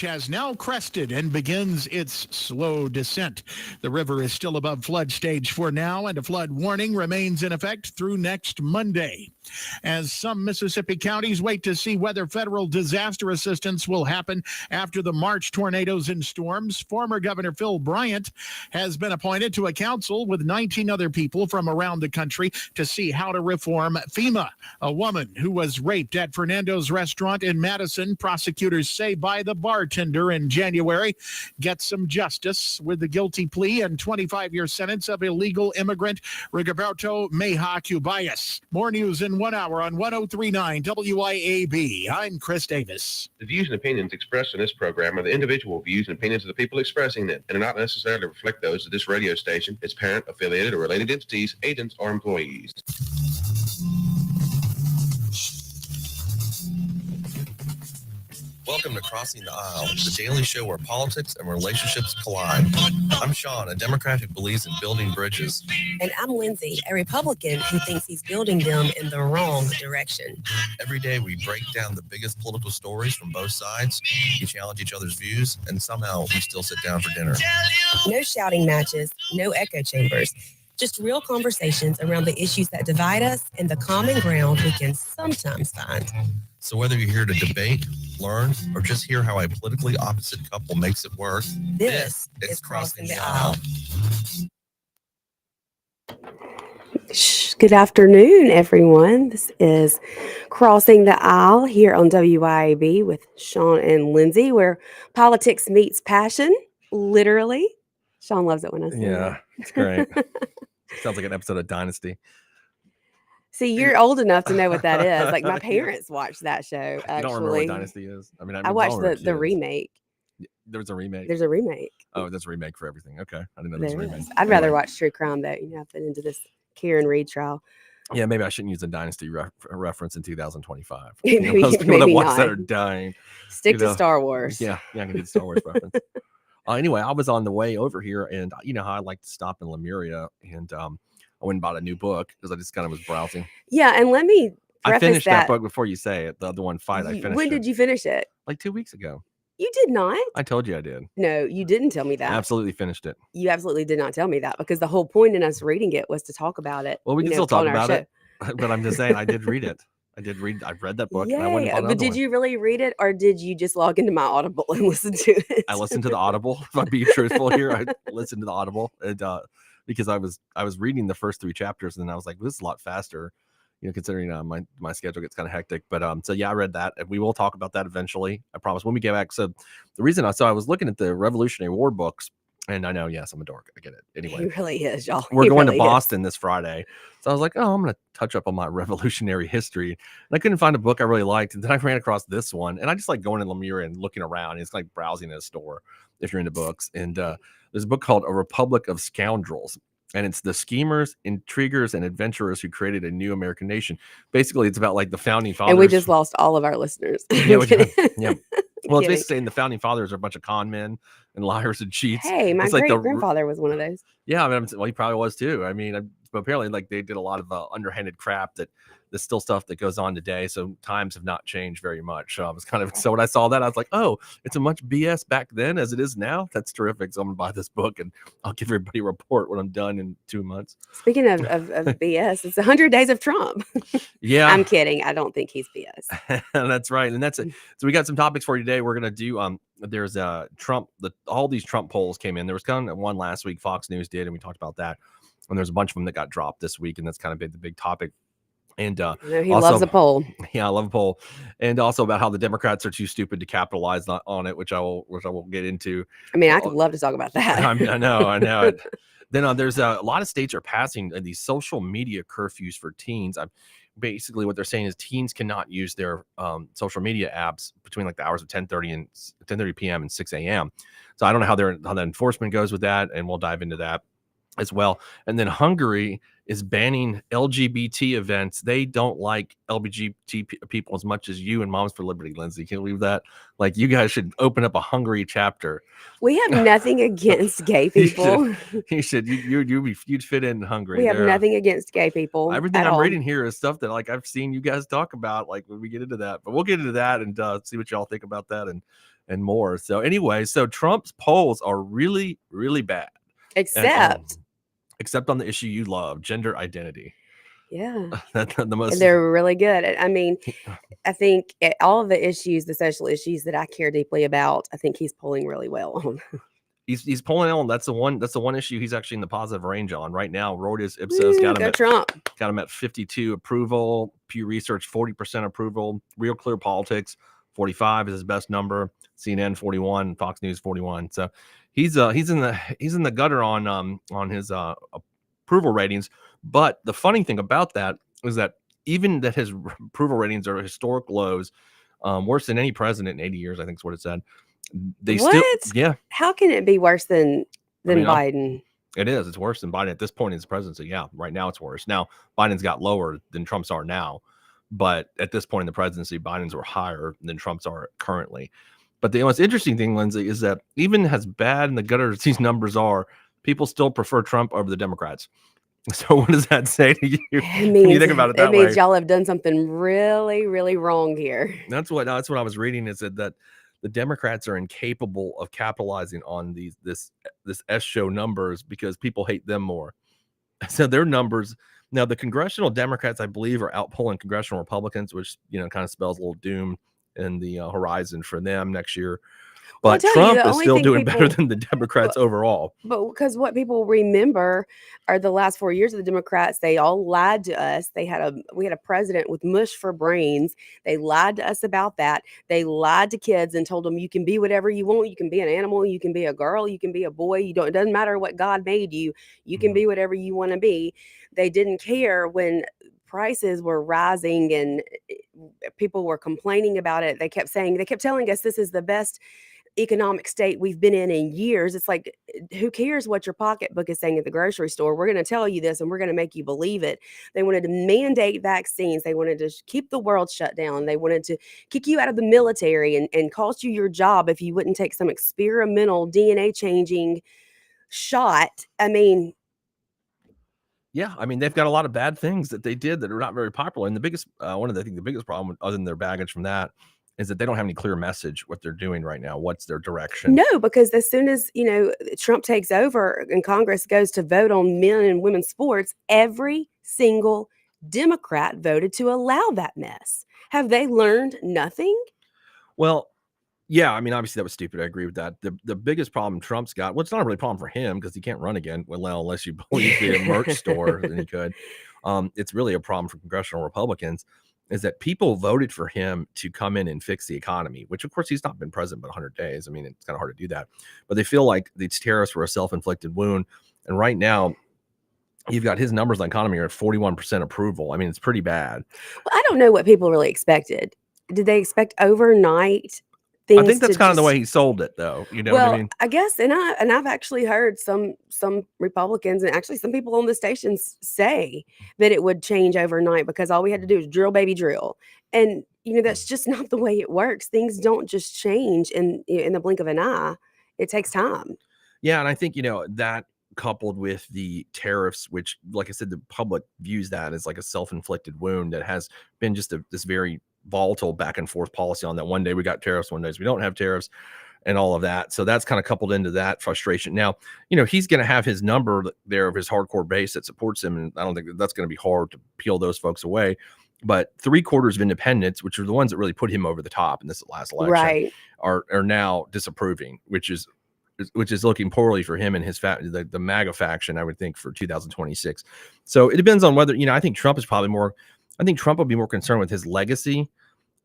has now crested and begins its slow descent. The river is still above flood stage for now, and a flood warning remains in effect through next Monday. As some Mississippi counties wait to see whether federal disaster assistance will happen after the March tornadoes and storms, former Governor Phil Bryant has been appointed to a council with 19 other people from around the country to see how to reform FEMA. A woman who was raped at Fernando's restaurant in Madison, prosecutors say by the bartender in January, gets some justice with the guilty plea and 25-year sentence of illegal immigrant Rigoberto Meja Cubayas. More news in 1 hour on 103.9 WIAB. I'm Chris Davis. The views and opinions expressed in this program are the individual views and opinions of the people expressing them and do not necessarily reflect those of this radio station, its parent, affiliated, or related entities, agents, or employees. Welcome to Crossing the Aisle, the daily show where politics and relationships collide. I'm Shaun, a Democrat who believes in building bridges. And I'm Lindsey, a Republican who thinks he's building them in the wrong direction. Every day we break down the biggest political stories from both sides, we challenge each other's views, and somehow we still sit down for dinner. No shouting matches, no echo chambers. Just real conversations around the issues that divide us and the common ground we can sometimes find. So whether you're here to debate, learn, or just hear how a politically opposite couple makes it work, this is Crossing the Aisle. Good afternoon, everyone. This is Crossing the Aisle here on WIAB with Shaun and Lindsey, where politics meets passion, literally. Shaun loves it when I say that. It's great. Sounds like an episode of Dynasty. See, you're old enough to know what that is. Like my parents watched that show. Actually, I don't remember what Dynasty is. I mean, I watched the remake. There was a remake. There's a remake. Oh, there's a remake for everything. Okay, I didn't know there was a remake. I'd rather watch true crime though. You know, I've been into this Karen Reed trial. Yeah, maybe I shouldn't use a Dynasty reference in 2025. Maybe, those people that watch not. that are dying. Stick to Star Wars. Yeah, I can do the Star Wars reference. Anyway, I was on the way over here, and you know how I like to stop in Lemuria, and I went and bought a new book because I just kind of was browsing. Yeah, and let me I finished that book before you say it. The other one, Fight, I finished When did you finish it? Like 2 weeks ago. You did not? I told you I did. No, you didn't tell me that. I absolutely finished it. You absolutely did not tell me that because the whole point in us reading it was to talk about it. Well, we can still talk about it, but I'm just saying I did read it. I've read that book. Yeah, and I went and bought but did you really read it, or did you just log into my Audible and listen to it? I listened to the Audible. If I'm being truthful here, I listened to the Audible, and because I was reading the first 3 chapters, and then I was like, this is a lot faster, you know, considering my schedule gets kind of hectic. But so yeah, I read that, and we will talk about that eventually. I promise when we get back. So the reason I was looking at the Revolutionary War books. And I know, yes, I'm a dork. I get it. Anyway, he really is, y'all. We're going to Boston this Friday. So I was like, oh, I'm going to touch up on my revolutionary history. And I couldn't find a book I really liked. And then I ran across this one. And I just like going in Lemuria and looking around. It's like browsing in a store if you're into books. And there's a book called A Republic of Scoundrels. And it's the schemers, intriguers, and adventurers who created a new American nation. Basically, it's about like the founding fathers. And we just lost all of our listeners. Yeah. Well, it's basically saying the founding fathers are a bunch of con men and liars and cheats. Hey, my great-grandfather was one of those. Yeah, I mean, well, he probably was too. I mean, but apparently, like they did a lot of underhanded crap that there's still stuff that goes on today. So times have not changed very much. So I was so when I saw that, I was like, oh, it's as much BS back then as it is now. That's terrific. So I'm gonna buy this book and I'll give everybody a report when I'm done in 2 months. Speaking of BS, it's 100 Days of Trump. Yeah, I'm kidding. I don't think he's BS. That's right, and that's it. So we got some topics for you today. We're gonna do there's Trump. All these Trump polls came in. There was kind of one last week. Fox News did, and we talked about that. And there's a bunch of them that got dropped this week, and that's kind of been the big topic. And he also loves a poll. Yeah, I love a poll. And also about how the Democrats are too stupid to capitalize on it, which I will get into. I mean, I could love to talk about that. I know. Then there's a lot of states are passing these social media curfews for teens. Basically what they're saying is teens cannot use their social media apps between like the hours of 10:30 p.m. and 6 a.m. So I don't know how the enforcement goes with that, and we'll dive into that as well. And then Hungary is banning LGBT events. They don't like LGBT people as much as you and Moms for Liberty, Lindsey. Can you believe that? Like, you guys should open up a Hungary chapter. We have nothing against gay people. You should. You'd fit in Hungary. We have nothing against gay people. Everything I'm reading here is stuff that like I've seen you guys talk about. Like when we get into that, but we'll get into that and see what y'all think about that. And and more. So anyway, so Trump's polls are really, really bad. Except, Except on the issue you love, gender identity. yeah, That's the most. they're really good. I mean, I think all of the issues, the social issues that I care deeply about, I think he's polling really well on. He's pulling on. That's the one issue he's actually in the positive range on right now. Reuters Ipsos got him Go at Trump. got him at 52 approval. Pew Research 40% approval. Real Clear Politics 45 is his best number. CNN 41. Fox News 41. So he's in the gutter on his approval ratings. But the funny thing about that is that even that his approval ratings are historic lows, worse than any president in 80 years, I think is what it said. They still, What? yeah, How can it be worse than mean, Biden? it is. It's worse than Biden at this point in his presidency. Yeah, right now it's worse. Now Biden's got lower than Trump's are now, but at this point in the presidency, Biden's were higher than Trump's are currently. But the most interesting thing, Lindsay, is that even as bad in the gutter as these numbers are, people still prefer Trump over the Democrats. So what does that say to you? It When you think about it that way, means y'all have done something really, really wrong here. that's what I was reading. Is that the Democrats are incapable of capitalizing on this S show numbers because people hate them more. So their numbers now, the congressional Democrats, I believe, are outpolling congressional Republicans, which kind of spells a little doom in the horizon for them next year. But Trump is still doing better than the Democrats overall. But because what people remember are the last 4 years of the Democrats, they all lied to us. We had a president with mush for brains. They lied to us about that. They lied to kids and told them you can be whatever you want. You can be an animal. You can be a girl. You can be a boy. It doesn't matter what God made you. You can be whatever you want to be. They didn't care when prices were rising and people were complaining about it. They kept telling us this is the best economic state we've been in years. It's like, who cares what your pocketbook is saying at the grocery store? We're going to tell you this and we're going to make you believe it. They wanted to mandate vaccines. They wanted to keep the world shut down. They wanted to kick you out of the military and cost you your job if you wouldn't take some experimental DNA changing shot. I mean, yeah, I mean, they've got a lot of bad things that they did that are not very popular. And the biggest the biggest problem, other than their baggage from that, is that they don't have any clear message what they're doing right now. What's their direction? No, because as soon as, Trump takes over and Congress goes to vote on men and women's sports, every single Democrat voted to allow that mess. Have they learned nothing? Well, yeah, I mean, obviously that was stupid. I agree with that. The biggest problem Trump's got, well, it's not really a problem for him because he can't run again. Well, unless you believe the merch store, then he could. It's really a problem for congressional Republicans. Is that people voted for him to come in and fix the economy, which of course he's not been president but 100 days. I mean, it's kind of hard to do that, but they feel like these tariffs were a self-inflicted wound. And right now you've got his numbers on economy are at 41% approval. I mean, it's pretty bad. Well, I don't know what people really expected. Did they expect overnight things? I think that's kind of the way he sold it, though. Well, what I mean? I guess, and I've actually heard some Republicans and actually some people on the stations say that it would change overnight because all we had to do is drill, baby, drill. And that's just not the way it works. Things don't just change in the blink of an eye. It takes time. Yeah, and I think that coupled with the tariffs, which, like I said, the public views that as like a self-inflicted wound that has been just this very volatile back and forth policy on that. One day we got tariffs, one day we don't have tariffs, and all of that. So that's kind of coupled into that frustration. Now, he's going to have his number there of his hardcore base that supports him, and I don't think that's going to be hard to peel those folks away. But 3/4 of independents, which are the ones that really put him over the top in this last election, right, are now disapproving, which is looking poorly for him and his the MAGA faction, I would think, for 2026. So it depends on whether I think Trump will be more concerned with his legacy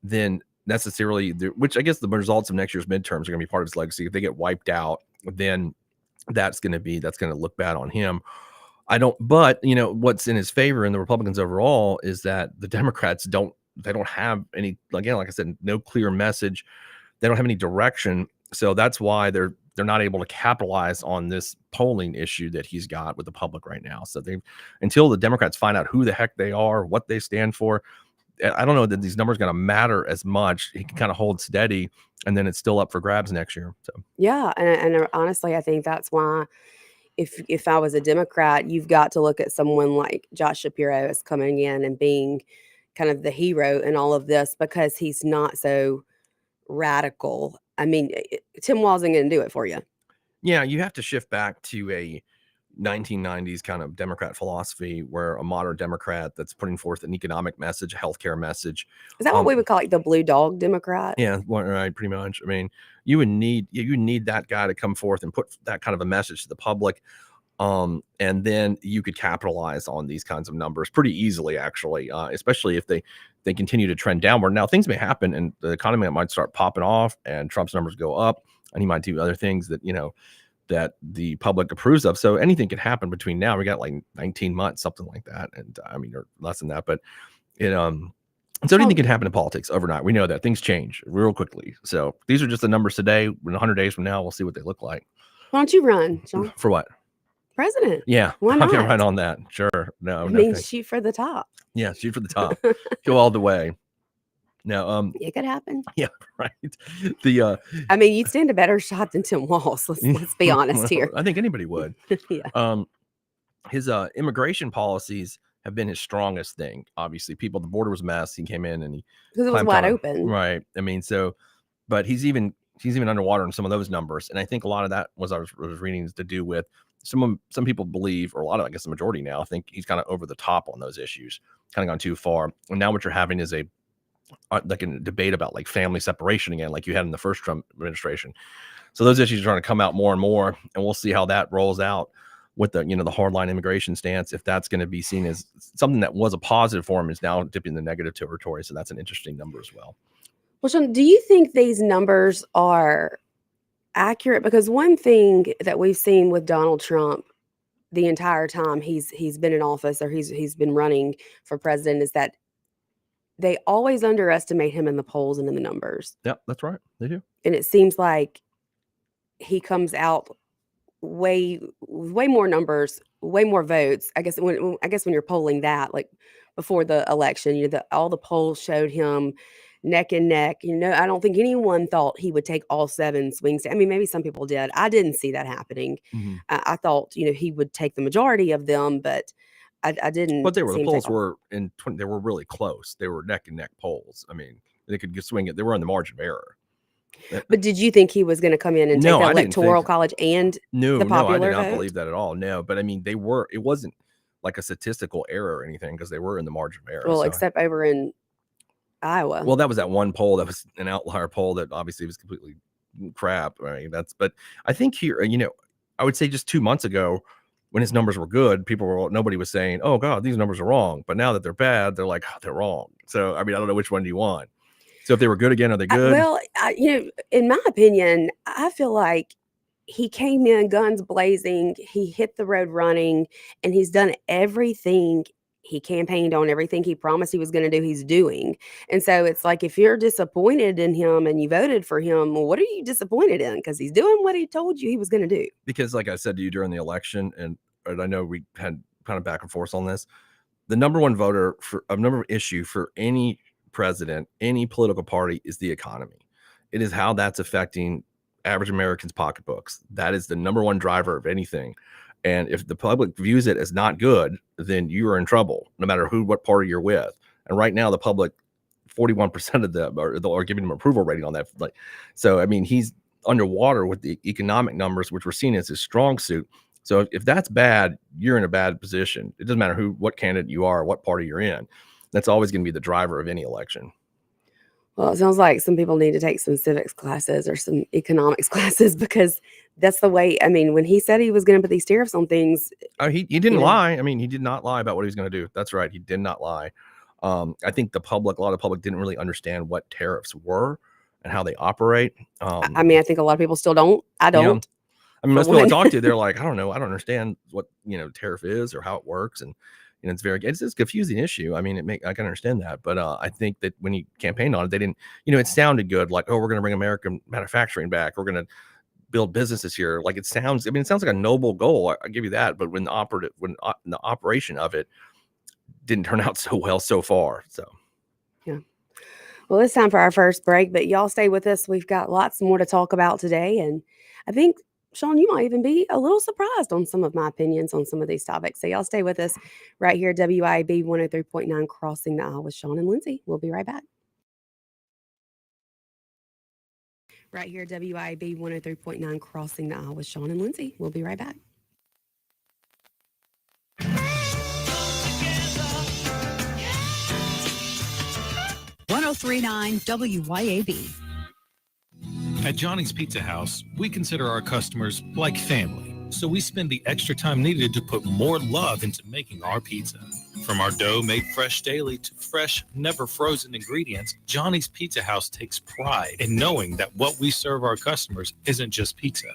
than necessarily which I guess the results of next year's midterms are going to be part of his legacy. If they get wiped out, then that's going to look bad on him. But what's in his favor and the Republicans overall is that the Democrats don't have any, again, like I said, no clear message. They don't have any direction. So that's why they're not able to capitalize on this polling issue that he's got with the public right now. So until the Democrats find out who the heck they are, what they stand for, I don't know that these numbers are going to matter as much. He can kind of hold steady, and then it's still up for grabs next year. So yeah, and honestly, I think that's why if I was a Democrat, you've got to look at someone like Josh Shapiro as coming in and being kind of the hero in all of this because he's not so radical. I mean, Tim Walz ain't going to do it for you. Yeah, you have to shift back to a 1990s kind of Democrat philosophy where a modern Democrat that's putting forth an economic message, a healthcare message. Is that what we would call like the blue dog Democrat? Yeah, right, pretty much. I mean, you need that guy to come forth and put that kind of a message to the public. And then you could capitalize on these kinds of numbers pretty easily, actually, especially if they continue to trend downward. Now, things may happen and the economy might start popping off and Trump's numbers go up and he might do other things that, that the public approves of. So anything can happen between now. We got like 19 months, something like that. And I mean, or less than that, but so anything can happen in politics overnight. We know that things change real quickly. So these are just the numbers today. In 100 days from now, we'll see what they look like. Why don't you run, Shaun? For what? President. Yeah. Why I'll not? get right on that. Sure. No, I no mean, thanks. shoot for the top. Yeah, shoot for the top. Go all the way. Now, It could happen. yeah, right. I mean, you'd stand a better shot than Tim Walz. Let's be honest here. I think anybody would. Yeah. His immigration policies have been his strongest thing. Obviously, the border was a mess. He came in and he Because it was climbed wide on it. open. Right. I mean, but he's even underwater in some of those numbers. And I think a lot of that was I was reading is to do with some people believe, or a lot of, I guess the majority now think he's kind of over the top on those issues, kind of gone too far. And now what you're having is like a debate about like family separation again, like you had in the first Trump administration. So those issues are trying to come out more and more, and we'll see how that rolls out with the the hardline immigration stance. If that's going to be seen as something that was a positive for him is now dipping the negative territory. So that's an interesting number as well. Well, Shaun, do you think these numbers are accurate? Because one thing that we've seen with Donald Trump the entire time he's been in office or he's been running for president is that they always underestimate him in the polls and in the numbers. Yep, that's right. They do. And it seems like he comes out way more numbers, way more votes. I guess when you're polling that, like before the election, all the polls showed him neck and neck. I don't think anyone thought he would take all 7 swing states. I mean, maybe some people did. I didn't see that happening. Mm-hmm. I thought he would take the majority of them, but I didn't. But the polls were they were really close. They were neck and neck polls. I mean, they could swing it. They were on the margin of error. But did you think he was going to come in and take the electoral college and the popular I did not vote? believe that at all. No, but I mean, it wasn't like a statistical error or anything because they were in the margin of error. Well, except over in Iowa. Well, that was that one poll that was an outlier poll that obviously was completely crap. I mean, but I think here, I would say just 2 months ago when his numbers were good, nobody was saying, "Oh God, these numbers are wrong." But now that they're bad, they're like, "Oh, they're wrong." So, I mean, I don't know which one do you want. So if they were good again, are they good? In my opinion, I feel like he came in guns blazing. He hit the road running, and he's done everything he campaigned on, everything he promised he was going to do, he's doing. And so it's like, if you're disappointed in him and you voted for him, well, what are you disappointed in? Because he's doing what he told you he was going to do. Because like I said to you during the election, and I know we had kind of back and forth on this, the number one issue for any president, any political party is the economy. It is how that's affecting average Americans' pocketbooks. That is the number one driver of anything. And if the public views it as not good, then you are in trouble, no matter what party you're with. And right now, the public, 41% of them are giving him approval rating on that. So, I mean, he's underwater with the economic numbers, which we're seeing as his strong suit. So if that's bad, you're in a bad position. It doesn't matter what candidate you are, what party you're in. That's always going to be the driver of any election. Well, it sounds like some people need to take some civics classes or some economics classes because that's the way. I mean, when he said he was going to put these tariffs on things. He didn't lie. I mean, he did not lie about what he was going to do. That's right. He did not lie. I think a lot of the public didn't really understand what tariffs were and how they operate. I mean, I think a lot of people still don't. I don't. I mean, most people I talk to, they're like, I don't know. I don't understand what, tariff is or how it works. And, it's a confusing issue. I mean, I can understand that. But I think that when he campaigned on it, they didn't, it sounded good. Like, oh, we're going to bring American manufacturing back. We're going to build businesses here. Like it sounds like a noble goal. I give you that. But when the operation of it didn't turn out so well so far. So, yeah. Well, it's time for our first break, but y'all stay with us. We've got lots more to talk about today. And I think, Shaun, you might even be a little surprised on some of my opinions on some of these topics. So y'all stay with us right here at WIB 103.9 Crossing the Aisle with Shaun and Lindsey. We'll be right back. Right here, WIB 103.9, Crossing the Aisle with Shaun and Lindsey. We'll be right back. WYAB. At Johnny's Pizza House, we consider our customers like family, so we spend the extra time needed to put more love into making our pizza. From our dough made fresh daily to fresh, never frozen ingredients, Johnny's Pizza House takes pride in knowing that what we serve our customers isn't just pizza.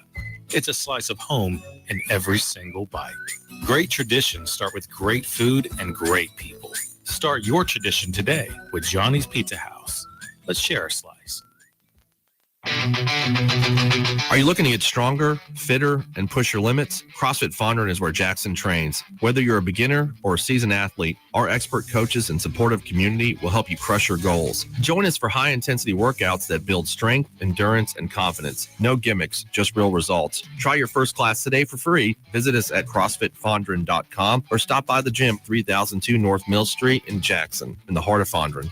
It's a slice of home in every single bite. Great traditions start with great food and great people. Start your tradition today with Johnny's Pizza House. Let's share a slice. Are you looking to get stronger, fitter, and push your limits? CrossFit Fondren is where Jackson trains. Whether you're a beginner or a seasoned athlete, our expert coaches and supportive community will help you crush your goals. Join us for high-intensity workouts that build strength, endurance, and confidence. No gimmicks, just real results. Try your first class today for free. Visit us at CrossFitFondren.com or stop by the gym 3002 North Mill Street in Jackson, in the heart of Fondren.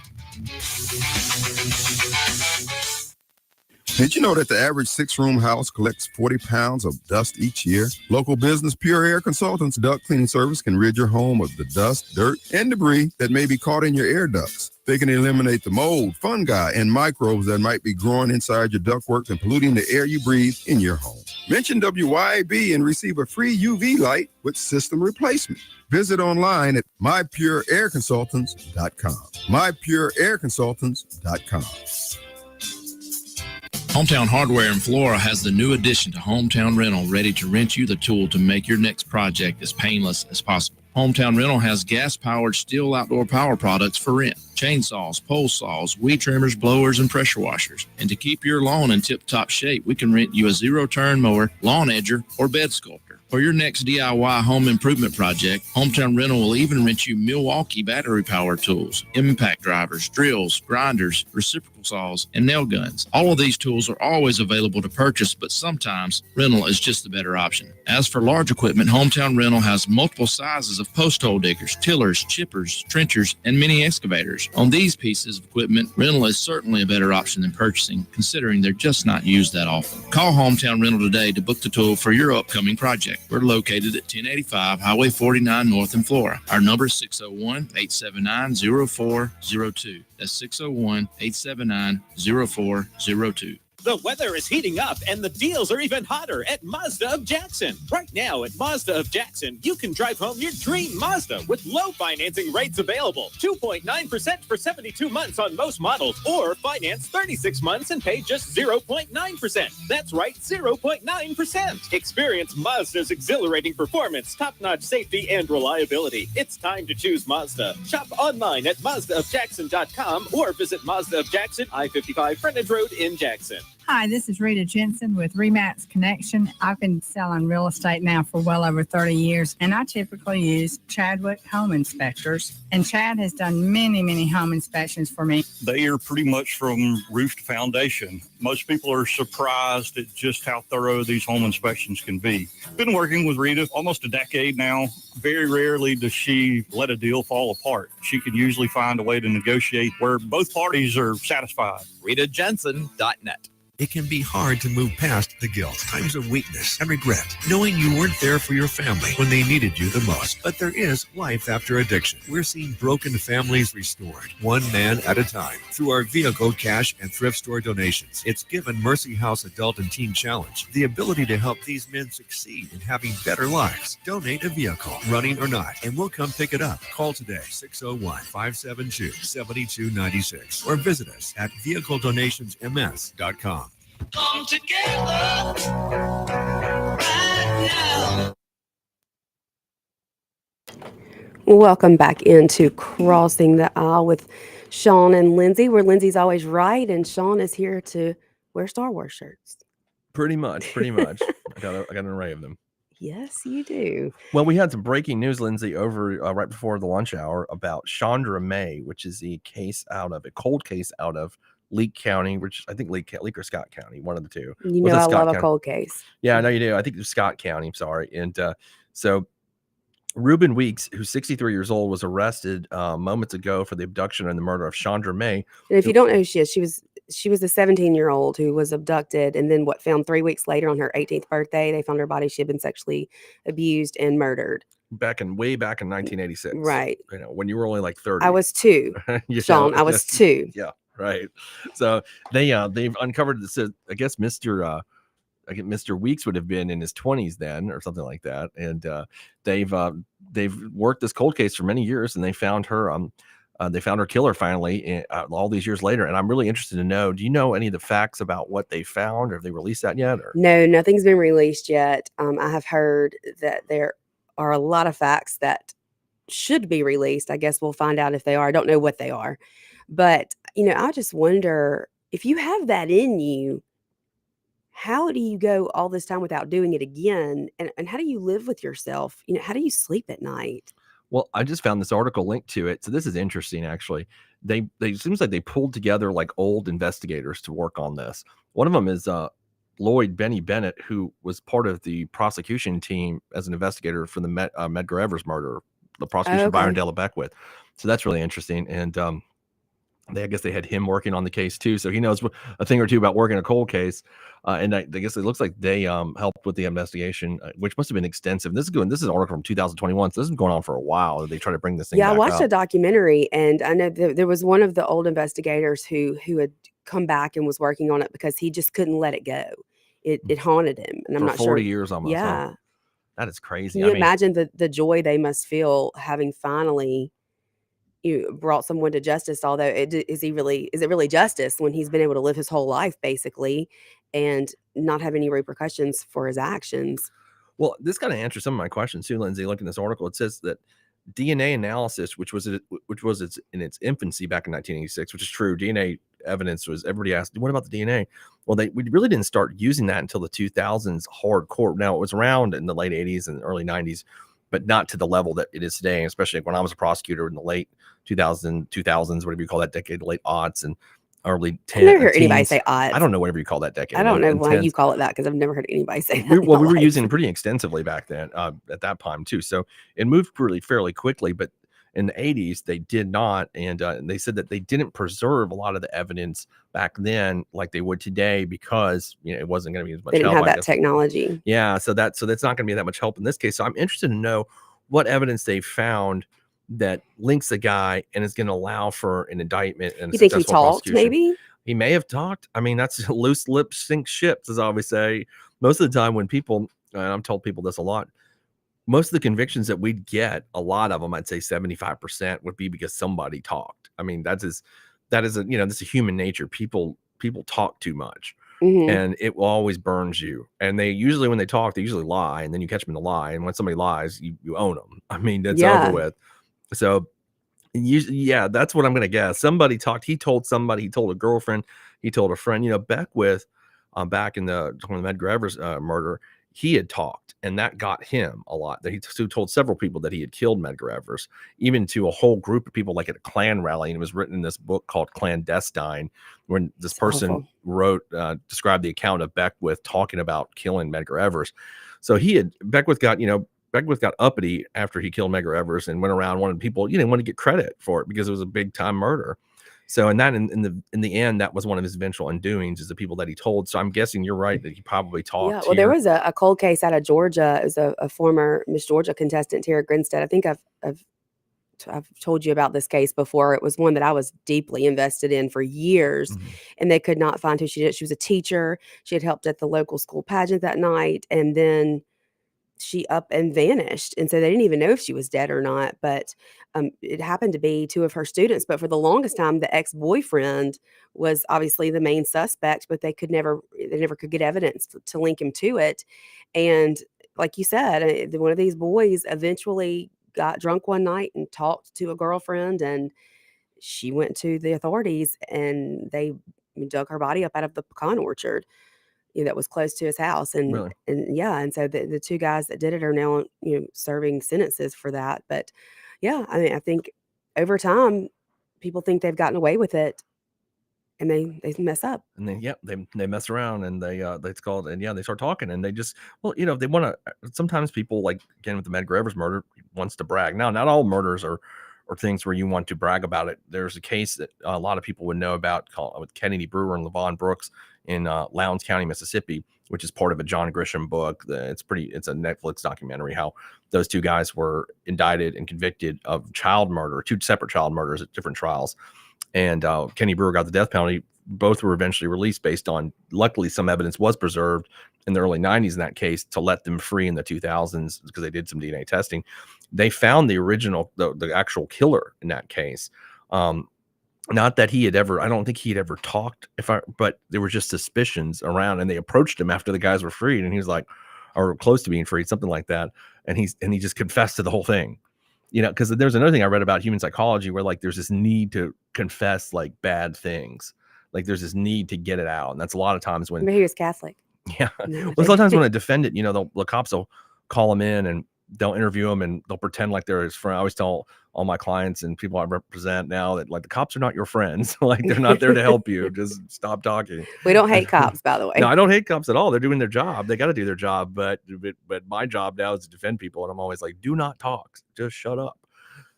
Did you know that the average 6-room house collects 40 pounds of dust each year? Local business Pure Air Consultants duct cleaning service can rid your home of the dust, dirt, and debris that may be caught in your air ducts. They can eliminate the mold, fungi, and microbes that might be growing inside your ductwork and polluting the air you breathe in your home. Mention WYAB and receive a free UV light with system replacement. Visit online at mypureairconsultants.com. mypureairconsultants.com. Hometown Hardware in Flora has the new addition to Hometown Rental, ready to rent you the tool to make your next project as painless as possible. Hometown Rental has gas-powered steel outdoor power products for rent, chainsaws, pole saws, weed trimmers, blowers, and pressure washers. And to keep your lawn in tip-top shape, we can rent you a zero-turn mower, lawn edger, or bed sculptor. For your next DIY home improvement project, Hometown Rental will even rent you Milwaukee battery power tools, impact drivers, drills, grinders, reciprocal saws, and nail guns. All of these tools are always available to purchase, but sometimes rental is just the better option. As for large equipment, Hometown Rental has multiple sizes of post hole diggers, tillers, chippers, trenchers, and mini excavators. On these pieces of equipment, rental is certainly a better option than purchasing, considering they're just not used that often. Call Hometown Rental today to book the tool for your upcoming project. We're located at 1085 Highway 49 North in Flora. Our number is 601-879-0402. That's 601-879-0402. The weather is heating up and the deals are even hotter at Mazda of Jackson. Right now at Mazda of Jackson, you can drive home your dream Mazda with low financing rates available. 2.9% for 72 months on most models, or finance 36 months and pay just 0.9%. That's right, 0.9%. Experience Mazda's exhilarating performance, top-notch safety, and reliability. It's time to choose Mazda. Shop online at MazdaofJackson.com or visit Mazda of Jackson, I-55 Frontage Road in Jackson. Hi, this is Rita Jensen with Remax Connection. I've been selling real estate now for well over 30 years, and I typically use Chadwick Home Inspectors. And Chad has done many home inspections for me. They are pretty much from roof to foundation. Most people are surprised at just how thorough these home inspections can be. Been working with Rita almost a decade now. Very rarely does she let a deal fall apart. She can usually find a way to negotiate where both parties are satisfied. RitaJensen.net. It can be hard to move past the guilt, times of weakness, and regret, knowing you weren't there for your family when they needed you the most. But there is life after addiction. We're seeing broken families restored, one man at a time, through our vehicle, cash, and thrift store donations. It's given Mercy House Adult and Teen Challenge the ability to help these men succeed in having better lives. Donate a vehicle, running or not, and we'll come pick it up. Call today, 601-572-7296, or visit us at vehicledonationsms.com. Come together right now. Welcome back into Crossing the Aisle with Shaun and Lindsey, where Lindsey's always right and Shaun is here to wear Star Wars shirts. Pretty much. I got an array of them. Yes, you do. Well, we had some breaking news, Lindsey, over right before the lunch hour about Chandra May, which is a cold case out of Leake County, which I think Leake or Scott County, one of the two. You know, I love a cold case. Yeah, I know you do. I think it was Scott County. I'm sorry. And so Reuben Weeks, who's 63 years old, was arrested moments ago for the abduction and the murder of Chandra May. And if you don't know who she is, she was a 17-year-old who was abducted, and then found 3 weeks later on her 18th birthday, they found her body. She had been sexually abused and murdered. Way back in 1986. Right. When you were only like 30. I was 2. Shaun, I was 2. Yeah, right. So they've uncovered this. I guess Mr. Weeks would have been in his 20s then, or something like that. And they've worked this cold case for many years, and they found her killer finally all these years later. And I'm really interested to know, do you know any of the facts about what they found, or have they released that yet? Or? No, nothing's been released yet. I have heard that there are a lot of facts that should be released. I guess we'll find out if they are. I don't know what they are. But, I just wonder, if you have that in you, how do you go all this time without doing it again? And how do you live with yourself? How do you sleep at night? Well, I just found this article linked to it. So this is interesting, actually. They seems like they pulled together like old investigators to work on this. One of them is Lloyd Benny Bennett, who was part of the prosecution team as an investigator for the Medgar Evers murder, the prosecution of Byron Della Beckwith. So that's really interesting. And I guess they had him working on the case too, so he knows a thing or two about working a cold case. And I guess it looks like they helped with the investigation, which must have been extensive. This is an article from 2021, so this has been going on for a while. They try to bring this thing. Yeah, back I watched up. a documentary, and I know there was one of the old investigators who had come back and was working on it because he just couldn't let it go. It haunted him, and I'm for not 40 sure. years almost. Yeah, Huh? That is crazy. can you imagine the joy they must feel having finally brought someone to justice? Although is it really justice when he's been able to live his whole life basically and not have any repercussions for his actions? Well, this kind of answers some of my questions too, Lindsay. Look in this article. It says that DNA analysis, which was in its infancy back in 1986, which is true. DNA evidence was, everybody asked, what about the DNA? Well, we really didn't start using that until the 2000s hardcore. Now, it was around in the late 80s and early 90s, but not to the level that it is today, especially when I was a prosecutor in the late 2000s, whatever you call that decade, late aughts and early 10s. I've never heard anybody say aughts. I don't know, whatever you call that decade. I don't know why 10s. you call it that, because I've never heard anybody say that. We were using it pretty extensively back then at that time too. So it moved fairly quickly, but in the 80s they did not. And they said that they didn't preserve a lot of the evidence back then like they would today, because it wasn't going to be as much They didn't help, have I that guess. technology. Yeah, so that's not going to be that much help in this case. So I'm interested to know what evidence they found that links the guy and is going to allow for an indictment and You think he talked, maybe? He may have talked. I mean, that's loose lips sink ships, as I always say. Most of the time when people, and I've told people this a lot, most of the convictions that we'd get, a lot of them, I'd say 75% would be because somebody talked. I mean, this is human nature. People talk too much. Mhm. And it will always burns you. And they usually, when they talk, they usually lie, and then you catch them in the lie. And when somebody lies, you own them. I mean, that's over with. So that's what I'm going to guess. Somebody talked. He told somebody. He told a girlfriend. He told a friend. Beckwith, back in the Medgar Evers murder, he had talked, and that got him a lot. That he told several people that he had killed Medgar Evers, even to a whole group of people, like at a Klan rally. And it was written in this book called Clandestine, when this person wrote, described the account of Beckwith talking about killing Medgar Evers. So Beckwith got uppity after he killed Medgar Evers and went around wanted people, wanted to get credit for it because it was a big time murder. So, and that in the end, that was one of his eventual undoings, is the people that he told. So I'm guessing you're right that he probably talked. Yeah, well, there was a cold case out of Georgia. It was a former Miss Georgia contestant, Tara Grinstead. I think I've told you about this case before. It was one that I was deeply invested in for years, and they could not find who she did. She was a teacher. She had helped at the local school pageant that night, and then she up and vanished. And so they didn't even know if she was dead or not. But it happened to be two of her students. But for the longest time, the ex-boyfriend was obviously the main suspect, but they never could get evidence to link him to it. And like you said, one of these boys eventually got drunk one night and talked to a girlfriend, and she went to the authorities, and they dug her body up out of the pecan orchard that was close to his house. And Really? and so the two guys that did it are now serving sentences for that. But yeah, I mean, I think over time people think they've gotten away with it, and they mess up. And then they mess around, and they start talking, and they just, they want to. Sometimes people, like again with the Medgar Evers murder, wants to brag. Now, not all murders are or things where you want to brag about it. There's a case that a lot of people would know about with Kennedy Brewer and Levon Brooks in Lowndes County, Mississippi, which is part of a John Grisham book. It's a Netflix documentary how those two guys were indicted and convicted of child murder, 2 separate child murders at different trials. And Kenny Brewer got the death penalty. Both were eventually released based on, luckily, some evidence was preserved in the early 90s in that case to let them free in the 2000s because they did some DNA testing. They found the original, the actual killer in that case. Not that he had ever, I don't think he had ever talked, but there were just suspicions around, and they approached him after the guys were freed, and he was like, or close to being freed, something like that. And he just confessed to the whole thing, because there's another thing I read about human psychology where like there's this need to confess like bad things. Like there's this need to get it out. And that's a lot of times when he was Catholic. Yeah. Well, a lot of times when a defendant, the cops will call him in and they'll interview him and they'll pretend like they're his friend. I always tell all my clients and people I represent now that like the cops are not your friends. Like they're not there to help you. Just stop talking. We don't hate cops, by the way. No, I don't hate cops at all. They're doing their job. They got to do their job. But my job now is to defend people. And I'm always like, do not talk. Just shut up.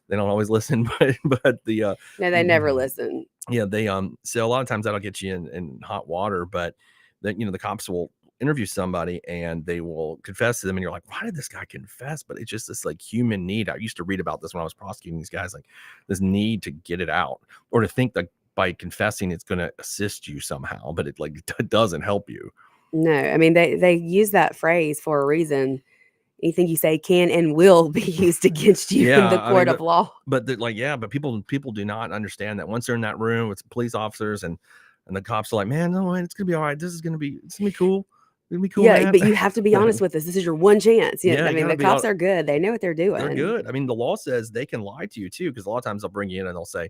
They don't always listen, but no, they never listen. Yeah, they so a lot of times that'll get you in hot water, but then the cops will interview somebody and they will confess to them, and you're like, why did this guy confess? But it's just this like human need. I used to read about this when I was prosecuting these guys, like this need to get it out, or to think that by confessing it's going to assist you somehow, but it doesn't help you. No, I mean they use that phrase for a reason. Anything you say can and will be used against you in the court of law. But but people do not understand that once they're in that room with police officers and the cops are like, man, no, man, it's gonna be all right. It's gonna be cool. It's gonna be cool. Yeah, man. but you have to be honest with us. This is your one chance. Yeah, I mean, the cops are good. They know what they're doing. They're good. I mean, the law says they can lie to you too, because a lot of times they'll bring you in and they'll say,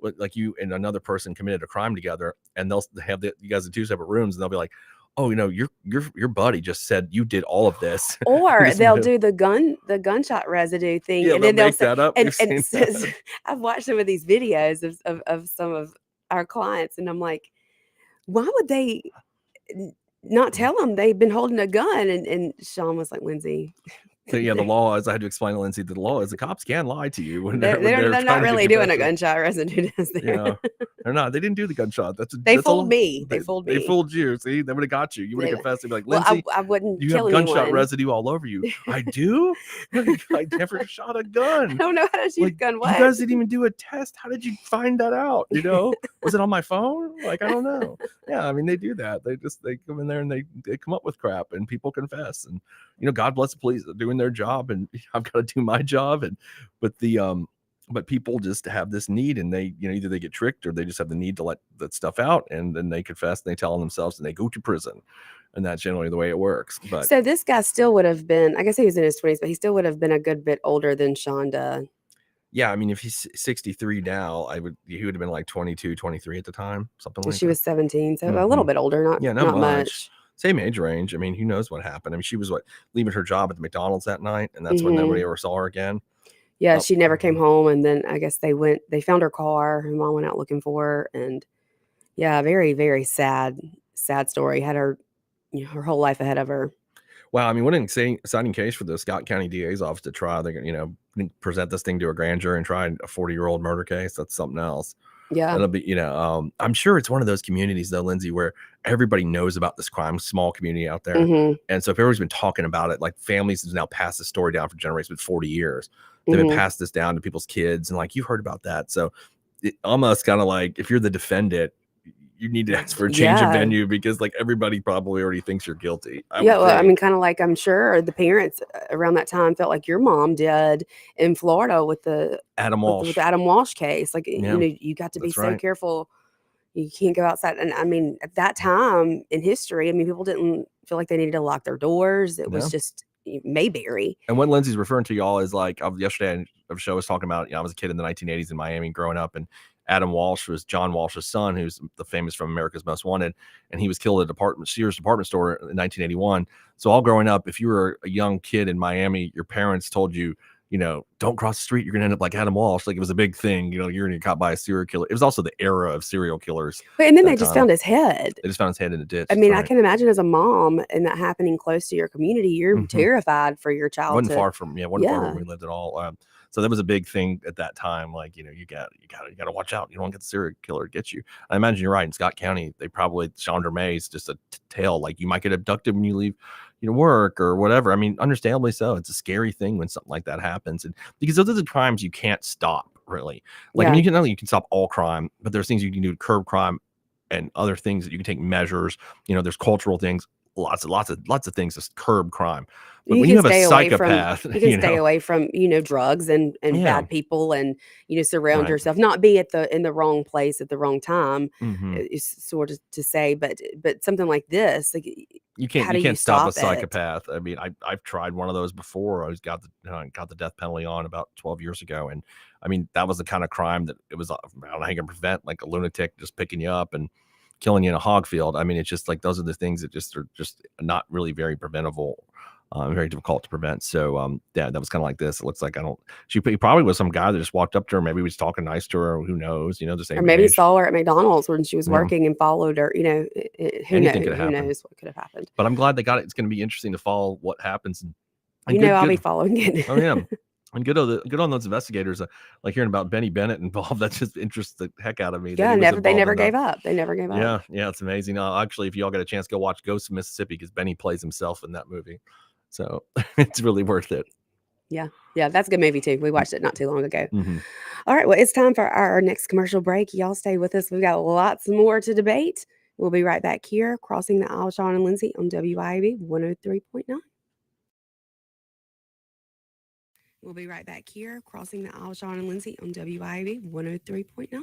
like you and another person committed a crime together, and they'll have you guys in 2 separate rooms, and they'll be like, oh, your buddy just said you did all of this. Or they'll do the gunshot residue thing, yeah, and then they'll say, that up. and I've watched some of these videos of some of our clients, and I'm like, why would they not tell them they've been holding a gun? And Shaun was like, Lindsey. So yeah, the law is, I had to explain to Lindsey that the law is the cops can lie to you when they're not really doing a gunshot residue test there. Yeah, they're not. They didn't do the gunshot. They fooled me. They fooled you. See, they would have got you. You would have confessed. They'd be like, Lindsey, I wouldn't. You have gunshot residue all over you. I do. I never shot a gun. I don't know how to shoot a gun. You guys didn't even do a test. How did you find that out? Was it on my phone? Like, I don't know. Yeah, I mean, they do that. They come in there and they come up with crap, and people confess. And God bless the police. They're doing their job, and I've got to do my job. But people just have this need, and they either they get tricked or they just have the need to let that stuff out, and then they confess, and they tell on themselves, and they go to prison. And that's generally the way it works. But so this guy still would have been, I guess he was in his 20s, but he still would have been a good bit older than Shaun. Yeah, I mean, if he's 63 now, he would have been like 22, 23 at the time, something like that. She was 17, so a little bit older, not much. Same age range. I mean, who knows what happened? I mean, she was leaving her job at the McDonald's that night, and that's when nobody ever saw her again. Yeah, she never came home, and then I guess they found her car. Her mom went out looking for her, and yeah, very, very sad story. Had her, her whole life ahead of her. Wow, I mean, what an exciting case for the Scott County DA's office to try. They present this thing to a grand jury and try a 40-year-old murder case. That's something else. Yeah, it'll be, I'm sure it's one of those communities though, Lindsey, where everybody knows about this crime, small community out there. And so if everybody's been talking about it, like families have now passed the story down for generations, with 40 years, they've been passed this down to people's kids, and like, you've heard about that. So it almost kind of like, if you're the defendant, you need to ask for a change of venue, because like everybody probably already thinks you're guilty. I mean, kind of like, I'm sure the parents around that time felt like your mom did in Florida with the Adam Walsh, with the Adam Walsh case. Like, you got to be so careful. You can't go outside. And I mean, at that time in history, I mean, people didn't feel like they needed to lock their doors. It was just Mayberry. And what Lindsey's referring to, y'all, is like, yesterday a show was talking about, I was a kid in the 1980s in Miami growing up, and Adam Walsh was John Walsh's son, who's the famous from America's Most Wanted, and he was killed at a Sears department store in 1981. So all growing up, if you were a young kid in Miami, your parents told you, don't cross the street, you're gonna end up like Adam Walsh. Like, it was a big thing, you're gonna get caught by a serial killer. It was also the era of serial killers. And then they just found his head. They just found his head in a ditch. I mean, I can imagine as a mom and that happening close to your community, you're terrified for your child. Wasn't far from where we lived at all. So that was a big thing at that time. Like, you gotta watch out. You don't get the serial killer to get you. I imagine you're right. In Scott County, they probably Chandra May's just a tale. Like, you might get abducted when you leave work or whatever. I mean, understandably so. It's a scary thing when something like that happens, and because those are the crimes you can't stop, really. Like, I mean, you can stop all crime, but there's things you can do to curb crime and other things that you can take measures. There's cultural things, lots of things to curb crime. But when you have a psychopath, you can stay away from drugs and bad people, and surround yourself, not be in the wrong place at the wrong time. Is sort of to say, but something like this, like, you can't stop a psychopath. I mean, I've tried one of those before. I got the death penalty on about 12 years ago, and I mean, that was the kind of crime that it was. I don't know how you can prevent, like a lunatic just picking you up and killing you in a hog field. I mean, it's just like those are the things that are just not really very preventable. Very difficult to prevent. So that was kind of like this. It looks like she probably was some guy that just walked up to her. Maybe he was talking nice to her. Who knows? Or maybe saw her at McDonald's when she was working and followed her. Who knows what could have happened. But I'm glad they got it. It's going to be interesting to follow what happens. I'll be following it. Oh yeah. And good on those investigators. Like hearing about Benny Bennett involved, that just interests the heck out of me. Yeah, they never gave up. They never gave up. Yeah, it's amazing. Actually, if y'all get a chance, go watch Ghost of Mississippi, because Benny plays himself in that movie. So it's really worth it. Yeah, that's a good movie too. We watched it not too long ago. All right, well, it's time for our next commercial break. Y'all stay with us. We've got lots more to debate. We'll be right back here, Crossing the Aisle, Shaun and Lindsey on WIAB 103.9. We'll be right back here, Crossing the Aisle, Shaun and Lindsey on WIAB 103.9.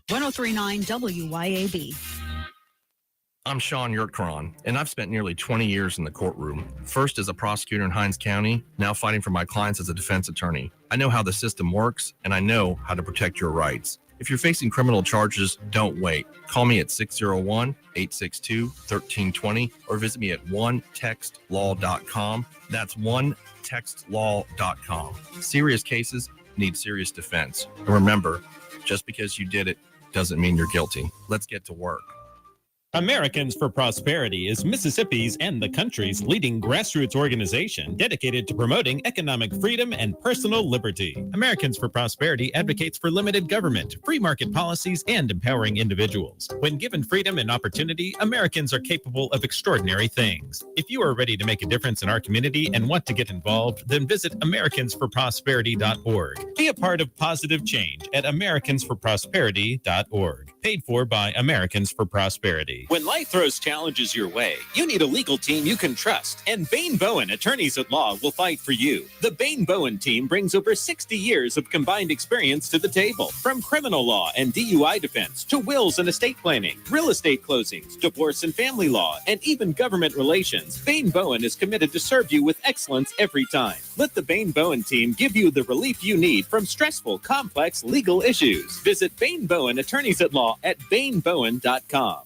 .1039 WYAB. I'm Shaun Yurtkaran, and I've spent nearly 20 years in the courtroom, first as a prosecutor in Hinds County, now fighting for my clients as a defense attorney. I know how the system works, and I know how to protect your rights. If you're facing criminal charges, don't wait. Call me at 601-862-1320 or visit me at onetextlaw.com. That's onetextlaw.com. Serious cases need serious defense. And remember, just because you did it doesn't mean you're guilty. Let's get to work. Americans for Prosperity is Mississippi's and the country's leading grassroots organization dedicated to promoting economic freedom and personal liberty. Americans for Prosperity advocates for limited government, free market policies, and empowering individuals. When given freedom and opportunity, Americans are capable of extraordinary things. If you are ready to make a difference in our community and want to get involved, then visit americansforprosperity.org. Be a part of positive change at americansforprosperity.org. Paid for by Americans for Prosperity. When life throws challenges your way, you need a legal team you can trust, and Bain Bowen Attorneys at Law will fight for you. The Bain Bowen team brings over 60 years of combined experience to the table, from criminal law and DUI defense to wills and estate planning, real estate closings, divorce and family law, and even government relations. Bain Bowen is committed to serve you with excellence every time. Let the Bain Bowen team give you the relief you need from stressful, complex legal issues. Visit Bain Bowen Attorneys at Law at bainbowen.com.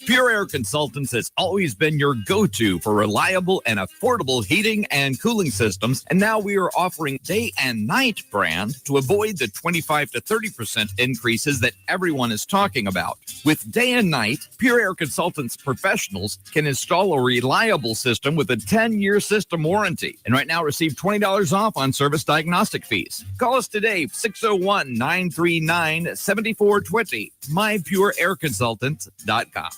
Pure Air Consultants has always been your go-to for reliable and affordable heating and cooling systems, and now we are offering day and night brand to avoid the 25 to 30% increases that everyone is talking about. With day and night, Pure Air Consultants professionals can install a reliable system with a 10-year system warranty, and right now receive $20 off on service diagnostic fees. Call us today, 601-939-7420, mypureairconsultants.com.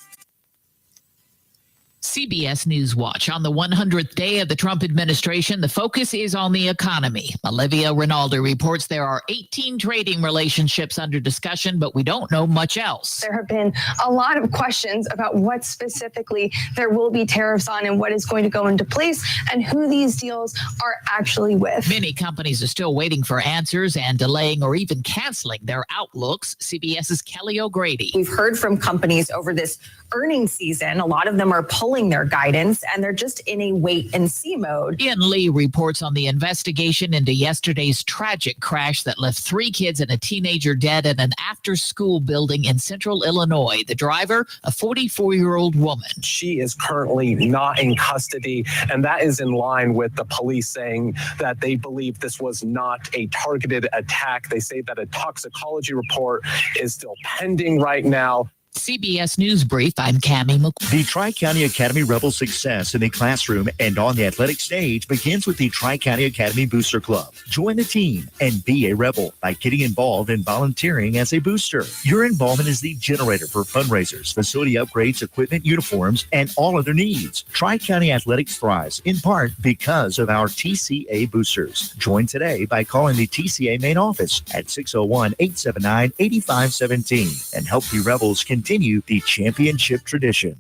CBS News Watch. On the 100th day of the Trump administration, the focus is on the economy. Olivia Rinaldi reports there are 18 trading relationships under discussion, but we don't know much else. There have been a lot of questions about what specifically there will be tariffs on and what is going to go into place and who these deals are actually with. Many companies are still waiting for answers and delaying or even canceling their outlooks. CBS's Kelly O'Grady. We've heard from companies over this earnings season. A lot of them are pulling their guidance and they're just in a wait and see mode. Ian Lee reports on the investigation into yesterday's tragic crash that left 3 kids and a teenager dead in an after-school building in central Illinois. The driver, a 44-year-old woman. She is currently not in custody, and that is in line with the police saying that they believe this was not a targeted attack. They say that a toxicology report is still pending right now. CBS News Brief, I'm Cammie McCoy. The Tri-County Academy Rebel success in the classroom and on the athletic stage begins with the Tri-County Academy Booster Club. Join the team and be a rebel by getting involved and volunteering as a booster. Your involvement is the generator for fundraisers, facility upgrades, equipment, uniforms, and all other needs. Tri-County Athletics thrives in part because of our TCA boosters. Join today by calling the TCA main office at 601-879-8517 and help the Rebels continue the championship tradition.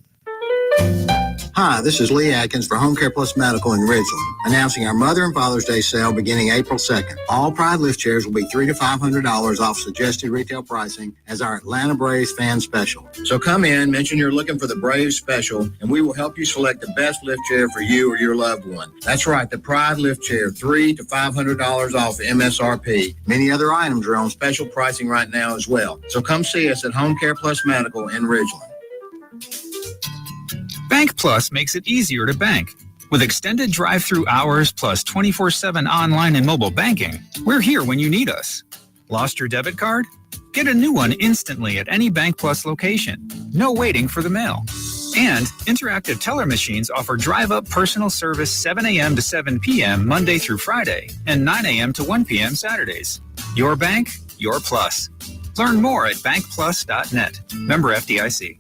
Hi, this is Lee Atkins for Home Care Plus Medical in Ridgeland, announcing our Mother and Father's Day sale beginning April 2nd. All Pride lift chairs will be $300 to $500 off suggested retail pricing as our Atlanta Braves fan special. So come in, mention you're looking for the Braves special, and we will help you select the best lift chair for you or your loved one. That's right, the Pride lift chair, $300 to $500 off MSRP. Many other items are on special pricing right now as well. So come see us at Home Care Plus Medical in Ridgeland. Bank Plus makes it easier to bank. With extended drive-through hours plus 24/7 online and mobile banking, we're here when you need us. Lost your debit card? Get a new one instantly at any Bank Plus location. No waiting for the mail. And interactive teller machines offer drive-up personal service 7 a.m. to 7 p.m. Monday through Friday and 9 a.m. to 1 p.m. Saturdays. Your bank, your plus. Learn more at bankplus.net. Member FDIC.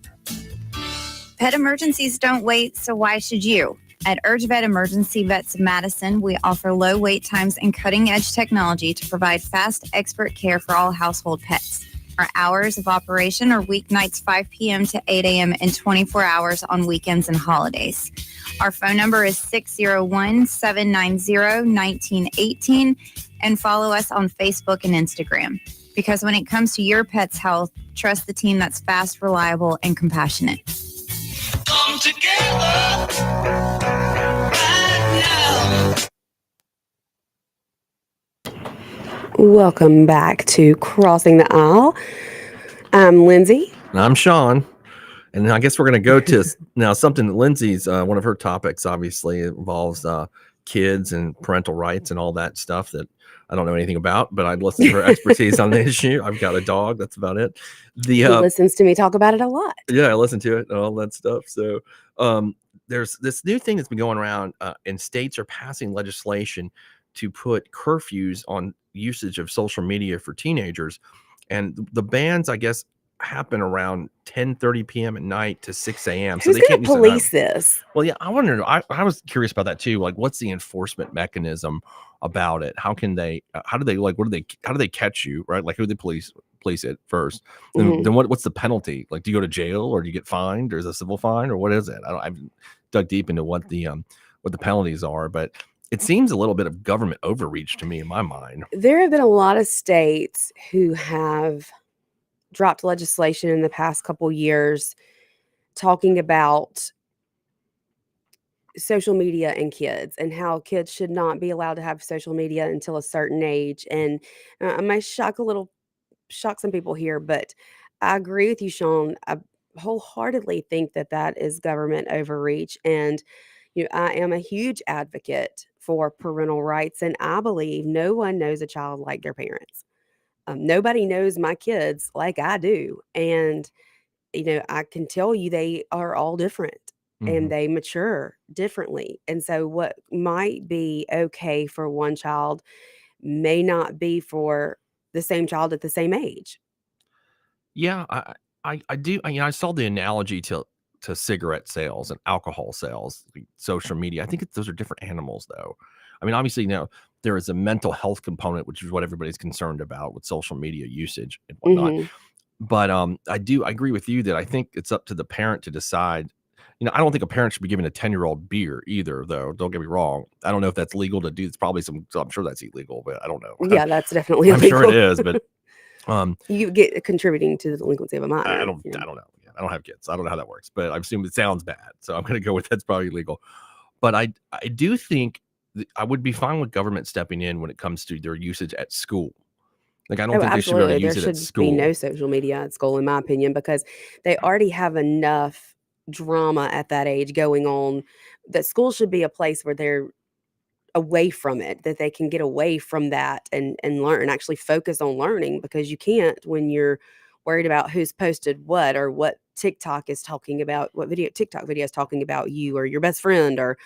Pet emergencies don't wait, so why should you? At Urge Vet Emergency Vets of Madison, we offer low wait times and cutting-edge technology to provide fast, expert care for all household pets. Our hours of operation are weeknights 5 p.m. to 8 a.m. and 24 hours on weekends and holidays. Our phone number is 601-790-1918 and follow us on Facebook and Instagram. Because when it comes to your pet's health, trust the team that's fast, reliable, and compassionate. Come together right now. Welcome back to Crossing the Aisle. I'm Lindsey. And I'm Shaun. And I guess we're going to go to now something that Lindsey's one of her topics, obviously, involves kids and parental rights and all that stuff that I don't know anything about, but I'd listen to her expertise on the issue. I've got a dog. That's about it. He listens to me talk about it a lot. Yeah, I listen to it and all that stuff. So there's this new thing that's been going around, and states are passing legislation to put curfews on usage of social media for teenagers. And the bans, I guess, happen around 10:30 p.m. at night to 6 a.m. Who's going to police this? Well, yeah, I wonder. I was curious about that too. Like, what's the enforcement mechanism about it? How can they? How do they How do they catch you? Right? Like, who do they police it first? And then what's the penalty? Like, do you go to jail or do you get fined? Or is it a civil fine or what is it? I've dug deep into what the penalties are, but it seems a little bit of government overreach to me in my mind. There have been a lot of states who have dropped legislation in the past couple years talking about social media and kids and how kids should not be allowed to have social media until a certain age. And I may shock some people here, but I agree with you, Shaun. I wholeheartedly think that is government overreach. And I am a huge advocate for parental rights, and I believe no one knows a child like their parents. Nobody knows my kids like I do. And, I can tell you they are all different and they mature differently. And so what might be okay for one child may not be for the same child at the same age. Yeah, I do. I saw the analogy to cigarette sales and alcohol sales, like social media. I think those are different animals, though. I mean, obviously, there is a mental health component, which is what everybody's concerned about with social media usage and whatnot. But I agree with you that I think it's up to the parent to decide. I don't think a parent should be giving a 10-year-old beer either, though. Don't get me wrong. I don't know if that's legal to do. It's probably I'm sure that's illegal, but I don't know. Yeah, that's definitely I'm illegal. sure it is, but you get contributing to the delinquency of a minor. I don't know. Yeah, I don't have kids. I don't know how that works, but I assume it sounds bad. So I'm going to go with that's probably illegal. But I do think I would be fine with government stepping in when it comes to their usage at school. Like, I don't think they should be able to use it at school. There should be no social media at school, in my opinion, because they already have enough drama at that age going on. That school should be a place where they're away from it, that they can get away from that and learn and actually focus on learning, because you can't when you're worried about who's posted what, or what TikTok is talking about, what TikTok video is talking about you or your best friend, or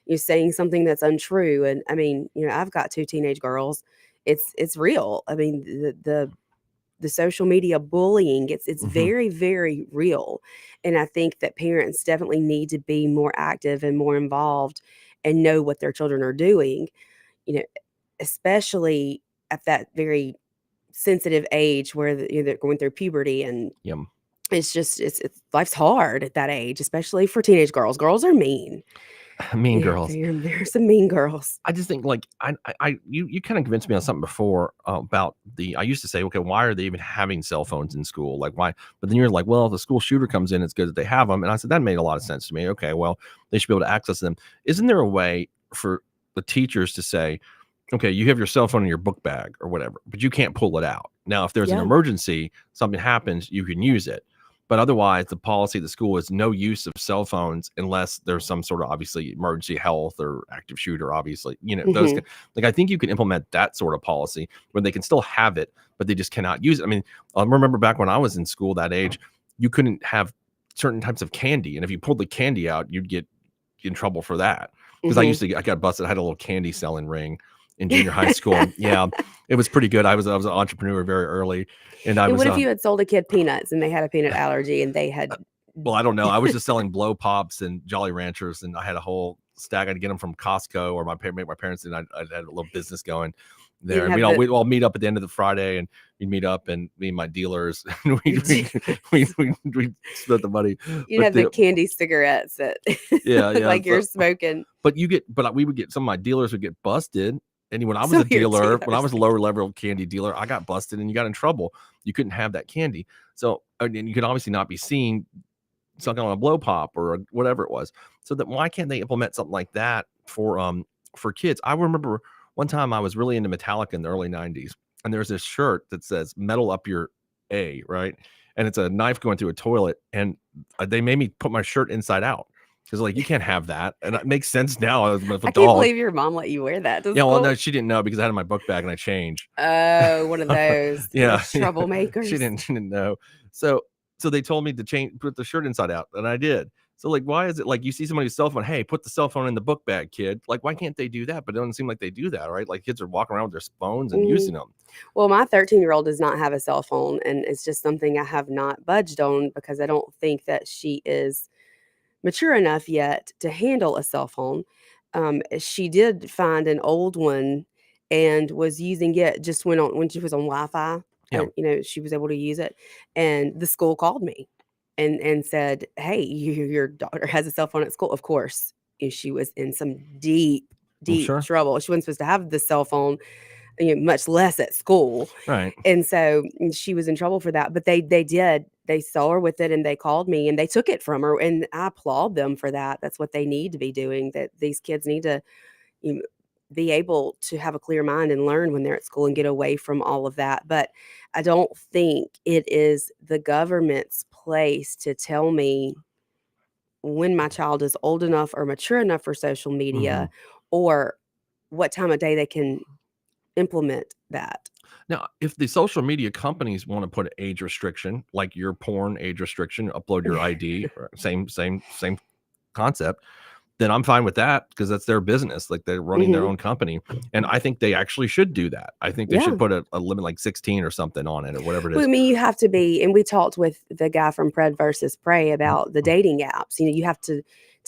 you're saying something that's untrue. And I mean, I've got 2 teenage girls. It's real. I mean, the social media bullying, it's very, very real. And I think that parents definitely need to be more active and more involved and know what their children are doing, especially at that very sensitive age where they're going through puberty. And it's just, it's life's hard at that age, especially for teenage girls. Girls are mean. Mean girls. There are some mean girls. I just think you kind of convinced me on something before about I used to say, okay, why are they even having cell phones in school? Like, why? But then you're like, well, if the school shooter comes in, it's good that they have them. And I said, that made a lot of sense to me. Okay, well, they should be able to access them. Isn't there a way for the teachers to say, okay, you have your cell phone in your book bag or whatever, but you can't pull it out. Now, if there's an emergency, something happens, you can use it. But otherwise, the policy of the school is no use of cell phones unless there's some sort of obviously emergency health or active shooter, obviously, those like, I think you can implement that sort of policy where they can still have it, but they just cannot use it. I mean, I remember back when I was in school that age, you couldn't have certain types of candy. And if you pulled the candy out, you'd get in trouble for that. Because I got busted. I had a little candy selling ring in junior high school. Yeah, it was pretty good. I was an entrepreneur very early. And what if you had sold a kid peanuts and they had a peanut allergy and they had? Well, I don't know. I was just selling blow pops and Jolly Ranchers, and I had a whole stack. I'd get them from Costco, or my parents did. I had a little business going there. And we'd all meet up at the end of the Friday, and we'd meet up, and me and my dealers, and we split the money. You have the candy cigarettes that like you're smoking. But we would get, some of my dealers would get busted. And when I was a dealer, when I was a lower level candy dealer, I got busted and you got in trouble. You couldn't have that candy. So, and you could obviously not be seen sucking on a blow pop or whatever it was. So that why can't they implement something like that for kids? I remember one time I was really into Metallica in the early 90s, and there's this shirt that says "Metal Up Your A," right? And it's a knife going through a toilet, and they made me put my shirt inside out. Because like, you can't have that, and it makes sense now. I can't believe your mom let you wear that. Well, no, she didn't know because I had it in my book bag and I changed. Oh, one of those troublemakers. She didn't know. So they told me to put the shirt inside out, and I did. So like, why is it like you see somebody's cell phone? Hey, put the cell phone in the book bag, kid. Like, why can't they do that? But it doesn't seem like they do that, right? Like, kids are walking around with their phones and using them. Well, my 13-year-old does not have a cell phone, and it's just something I have not budged on because I don't think that she is mature enough yet to handle a cell phone. She did find an old one and was using it just when she was on Wi-Fi. And, she was able to use it. And the school called me and said, "Hey, your daughter has a cell phone at school." Of course, she was in some deep trouble. She wasn't supposed to have the cell phone, much less at school. Right. And so she was in trouble for that. But they saw her with it, and they called me and they took it from her. And I applaud them for that. That's what they need to be doing. That these kids need to be able to have a clear mind and learn when they're at school and get away from all of that. But I don't think it is the government's place to tell me when my child is old enough or mature enough for social media, or what time of day they can implement that. Now, if the social media companies want to put an age restriction, like your porn age restriction, upload your ID, same concept, then I'm fine with that because that's their business. Like, they're running their own company. And I think they actually should do that. I think they should put a limit like 16 or something on it, or whatever it is. Well, I mean, you have to be, and we talked with the guy from Pred versus Prey about the dating apps. You have to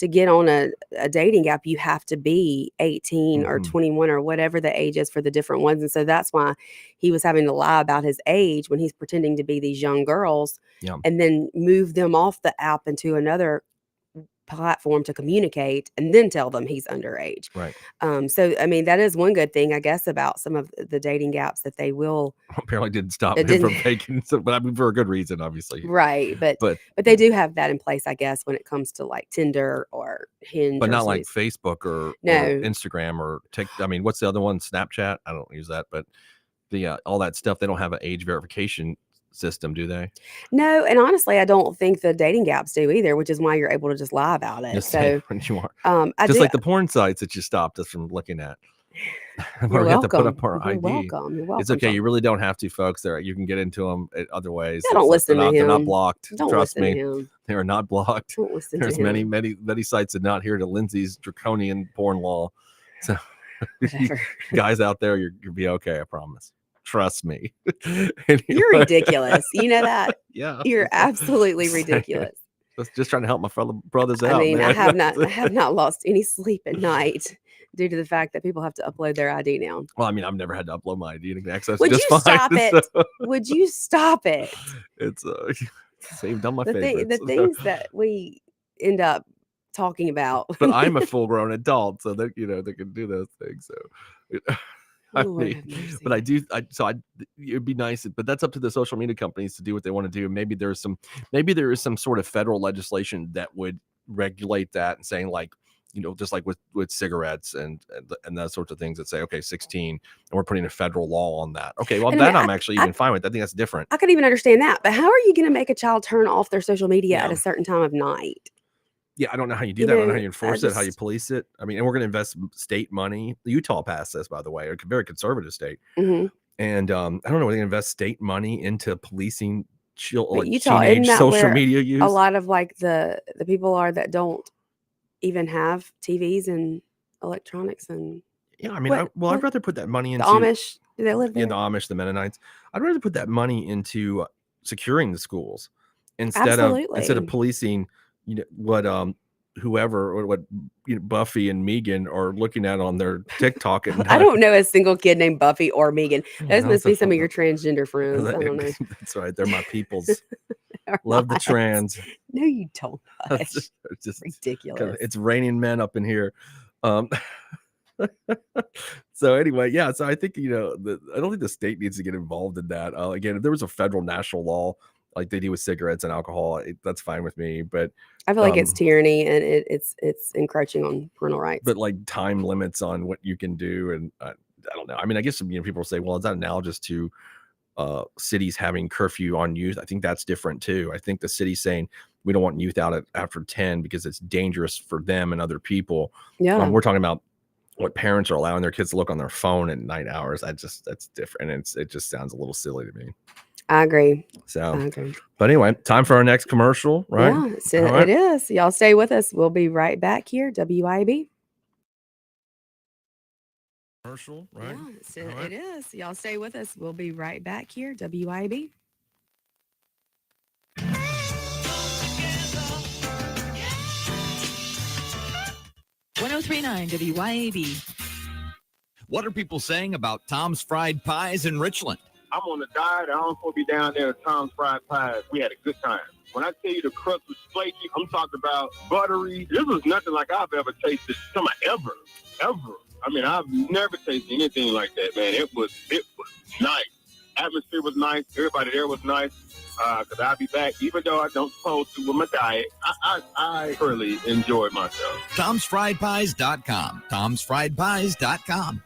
get on a dating app, you have to be 18 or 21 or whatever the age is for the different ones. And so that's why he was having to lie about his age when he's pretending to be these young girls and then move them off the app into another platform to communicate and then tell them he's underage. Right. So, I mean, that is one good thing, I guess, about some of the dating apps that they will. Apparently didn't stop him from faking, but I mean, for a good reason, obviously. Right. But they do have that in place, I guess, when it comes to like Tinder or Hinge. But not like Facebook or Instagram or TikTok. I mean, what's the other one? Snapchat? I don't use that, but all that stuff, they don't have an age verification system, do they? No, and honestly, I don't think the dating apps do either, which is why you're able to just lie about it. Just so when you are, like the porn sites that you stopped us from looking at. You're we have to put welcome. up our You're ID. welcome. You're welcome. It's okay. Sean. You really don't have to, folks. You can get into them other ways. Yeah, don't listen to They're not him. blocked. Don't Trust listen me. to him. They are not blocked. Don't listen There's to many, him. many sites that not here to Lindsey's draconian porn law. So Whatever. guys out there, you'll be okay. I promise. Trust me. You're ridiculous. You know that? Yeah. You're absolutely Saying. ridiculous. Just trying to help my fellow brothers out. I mean, man. I have not lost any sleep at night due to the fact that people have to upload their ID now. Well, I mean, I've never had to upload my ID and can access Would it just you fine. stop it? So Would you stop it? it's saved on my The favorites. things that we end up talking about. But I'm a full-grown adult, so they can do those things. So, I Lord mean, have mercy. but it'd be nice, but that's up to the social media companies to do what they want to do. Maybe there is some sort of federal legislation that would regulate that and saying like, just like with cigarettes and those sorts of things that say, okay, 16, and we're putting a federal law on that. Okay, well, And that I mean, I'm actually even fine with. I think that's different. I could even understand that, but how are you going to make a child turn off their social media Yeah. at a certain time of night? Yeah, I don't know how you do You that. I don't know know, how you enforce I it, how you just- police it. I mean, and we're going to invest state money. Utah passed this, by the way, a very conservative state. Mhm. And I don't know, we're going to invest state money into policing But Utah, isn't teenage that social where media use. a lot of like the people are that don't even have TVs and electronics and Yeah, I mean, I'd what? rather put that money The into Amish? Do they live yeah, there? the Amish, the Mennonites. I'd rather put that money into securing the schools instead of Absolutely. policing, what whoever or what Buffy and Megan are looking at on their TikTok at night. I don't know a single kid named Buffy or Megan. Those No, must be it's a- some of your transgender friends. I don't know. That's right. They're my peoples. They're Love the not. trans. No, you don't. Hush. It's just Ridiculous. It's raining men up in here. So anyway, yeah. So I think I don't think the state needs to get involved in that. Again, if there was a federal national law like they do with cigarettes and alcohol, that's fine with me. But I feel like it's tyranny and it's encroaching on parental rights. but like time limits on what you can do, and I don't know. I mean, I guess people say, well, is that analogous to cities having curfew on youth? I think that's different too. I think the city's saying we don't want youth out after 10 because it's dangerous for them and other people. Yeah. We're talking about what parents are allowing their kids to look on their phone at night hours. That's different. And it just sounds a little silly to me. I agree. So, I agree. but anyway, time for our next commercial, right? Yeah, so All right. it is. Y'all stay with us. We'll be right back here. WIB. Commercial, right? Yeah, so it is. Y'all stay with us. We'll be right back here. WIB. .1039 WYAB. What are people saying about Tom's Fried Pies in Richland? I'm on a diet. I don't want to be down there at Tom's Fried Pies. We had a good time. When I tell you the crust was flaky, I'm talking about buttery. This was nothing like I've ever tasted. Ever. I mean, I've never tasted anything like that, man. It was nice. Atmosphere was nice. Everybody there was nice. Because I'll be back, even though I don't supposed to with my diet. I thoroughly enjoyed myself. Tom'sFriedPies.com. Tom'sFriedPies.com.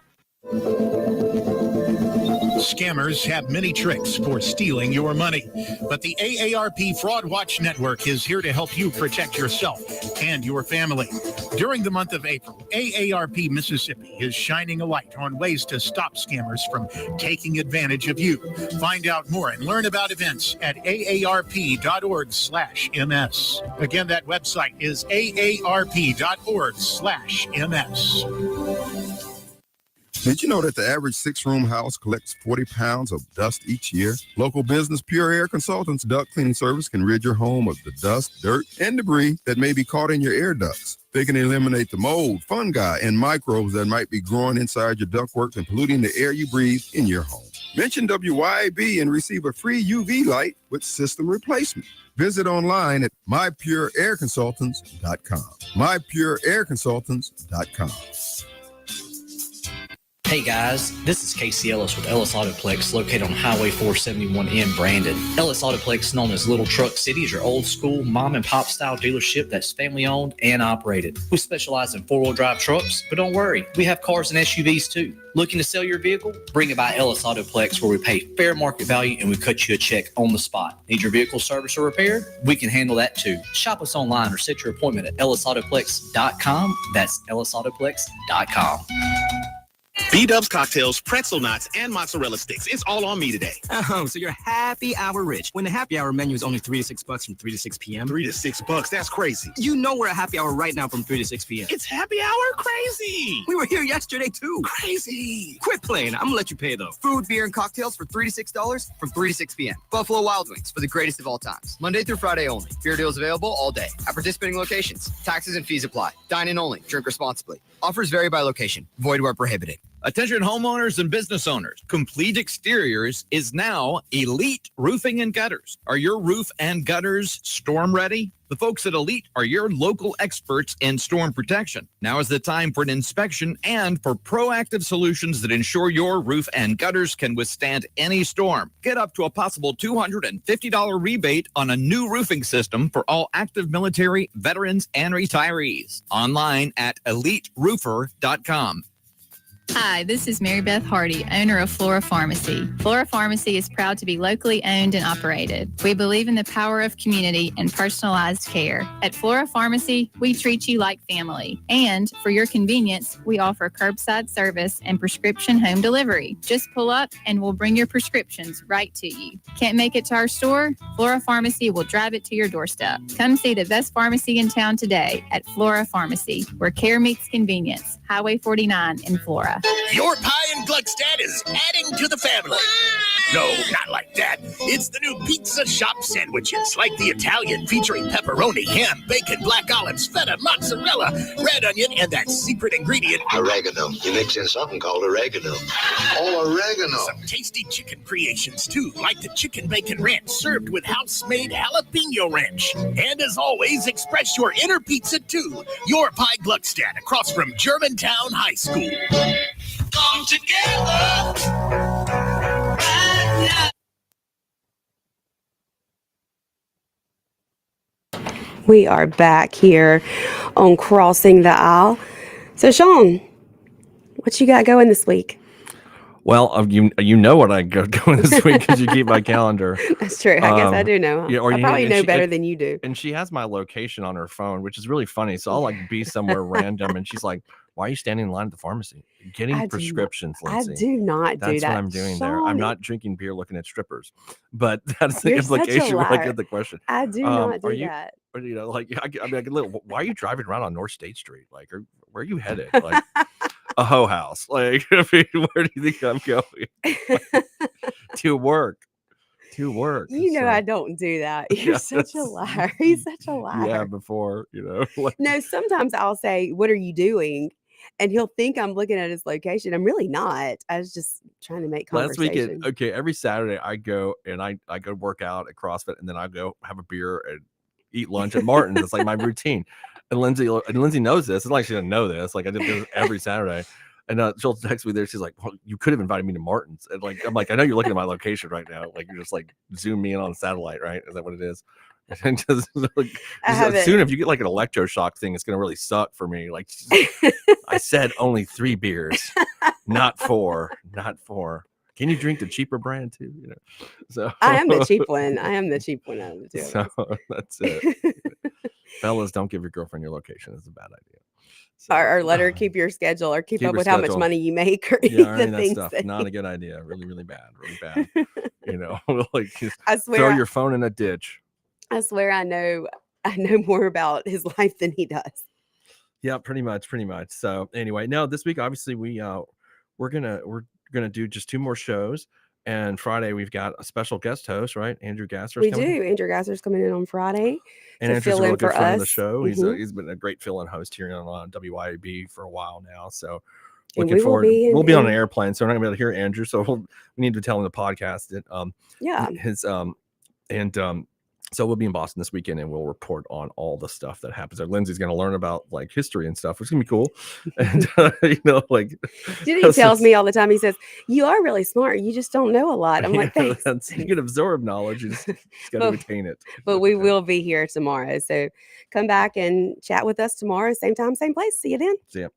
Scammers have many tricks for stealing your money, but the AARP Fraud Watch Network is here to help you protect yourself and your family. During the month of April, AARP Mississippi is shining a light on ways to stop scammers from taking advantage of you. Find out more and learn about events at aarp.org/ms. Again, that website is aarp.org/ms. Did you know that the average 6-room house collects 40 pounds of dust each year? Local business Pure Air Consultants Duct Cleaning Service can rid your home of the dust, dirt, and debris that may be caught in your air ducts. They can eliminate the mold, fungi, and microbes that might be growing inside your ductwork and polluting the air you breathe in your home. Mention WYAB and receive a free UV light with system replacement. Visit online at mypureairconsultants.com. mypureairconsultants.com. Hey guys, this is Casey Ellis with Ellis Autoplex, located on Highway 471 in Brandon. Ellis Autoplex, known as Little Truck City, is your old school mom and pop style dealership that's family owned and operated. We specialize in 4-wheel drive trucks, but don't worry, we have cars and SUVs too. Looking to sell your vehicle? Bring it by Ellis Autoplex, where we pay fair market value and we cut you a check on the spot. Need your vehicle serviced or repaired? We can handle that too. Shop us online or set your appointment at ellisautoplex.com. That's ellisautoplex.com. B-Dubs cocktails, pretzel knots, and mozzarella sticks. It's all on me today. Oh, so you're happy hour rich when the happy hour menu is only $3 to $6 from 3 to 6 p.m. $3 to $6, that's crazy. You know we're at happy hour right now from 3 to 6 p.m. It's happy hour crazy. We were here yesterday too. Crazy. Quit playing. I'm gonna let you pay though. Food, beer, and cocktails for $3 to $6 from 3 to 6 p.m. Buffalo Wild Wings for the greatest of all times. Monday through Friday only. Beer deals available all day at participating locations. Taxes and fees apply. Dine in only. Drink responsibly. Offers vary by location. Void where prohibited. Attention homeowners and business owners. Complete Exteriors is now Elite Roofing and Gutters. Are your roof and gutters storm ready? The folks at Elite are your local experts in storm protection. Now is the time for an inspection and for proactive solutions that ensure your roof and gutters can withstand any storm. Get up to a possible $250 rebate on a new roofing system for all active military, veterans, and retirees. Online at eliteroofer.com. Hi, this is Mary Beth Hardy, owner of Flora Pharmacy. Flora Pharmacy is proud to be locally owned and operated. We believe in the power of community and personalized care. At Flora Pharmacy, we treat you like family. And for your convenience, we offer curbside service and prescription home delivery. Just pull up and we'll bring your prescriptions right to you. Can't make it to our store? Flora Pharmacy will drive it to your doorstep. Come see the best pharmacy in town today at Flora Pharmacy, where care meets convenience. Highway 49 in Flora. Your pie and Gluckstadt is adding to the family. No, not like that. It's the new pizza shop sandwiches, like the Italian featuring pepperoni, ham, bacon, black olives, feta, mozzarella, red onion, and that secret ingredient, oregano. You mix in something called oregano. Oh, oregano. Some tasty chicken creations, too, like the chicken bacon ranch served with house-made jalapeno ranch. And as always, express your inner pizza, too. Your Pie Gluckstadt, across from Germantown High School. Come together right now. We are back here on Crossing the Aisle. So, Shaun, what you got going this week? Well, you know what I got going this week because you keep my calendar. That's true. I guess I do know. Huh? Yeah, I probably know better than you do. And she has my location on her phone, which is really funny. So I'll like be somewhere random, and she's like, "Why are you standing in line at the pharmacy getting prescriptions, Lindsey?" I do not do that. That's what I'm doing there. I'm not drinking beer, looking at strippers, but that's the You're implication when I liar. get the question. I do not do that. Or, you know, like I mean, why are you driving around on North State Street? Like, where are you headed? Like a hoe house? Like, I mean, where do you think I'm going? To work. You know, I don't do that. You're such a liar. He's such a liar. Yeah, before, you know. Like, No, sometimes I'll say, "What are you doing?" And he'll think I'm looking at his location. I'm really not. I was just trying to make last conversation. weekend, every Saturday I go and I go work out at CrossFit, and then I go have a beer and eat lunch at Martin's. It's like my routine. And Lindsey knows this. It's like she doesn't know this. Like I did this every Saturday. And she'll text me there. She's like, "Well, you could have invited me to Martin's." And like, I'm like, "I know you're looking at my location right now. Like you're just like zoom me in on satellite, right? Is that what it is?" And just, like, soon, if you get like an electroshock thing, it's gonna really suck for me. Like I said, only 3 beers, not 4. Can you drink the cheaper brand too? You know, so I am the cheap one. I am the cheap one out of the two. So that's it. Fellas, don't give your girlfriend your location. It's a bad idea. So, or let her keep your schedule, or keep up her with how much schedule. money you make, or Yeah, the that things stuff. that Not a good idea. Really, really bad. You know, like just I swear throw your phone in a ditch. I swear I know more about his life than he does. Yeah, pretty much. So anyway, no, this week obviously we're gonna do just 2 more shows, and Friday we've got a special guest host, right? Andrew Gasser. We do. Andrew Gasser's coming in on Friday and to Andrew's fill a real in good for friend of the us. show. Mhm. He's been a great fill-in host here on WYAB for a while now. So And looking we will forward. be We'll be on in- an airplane, so we're not gonna be able to hear Andrew. So we need to tell him to podcast it. Yeah. So we'll be in Boston this weekend, and we'll report on all the stuff that happens there. Lindsey's going to learn about like history and stuff, which is going to be cool. And you know, like He tells me all the time. He says, "You are really smart. You just don't know a lot." I'm like, "Thanks." You can absorb knowledge. You just got to retain it. But we will be here tomorrow. So come back and chat with us tomorrow. Same time, same place. See you then. See ya.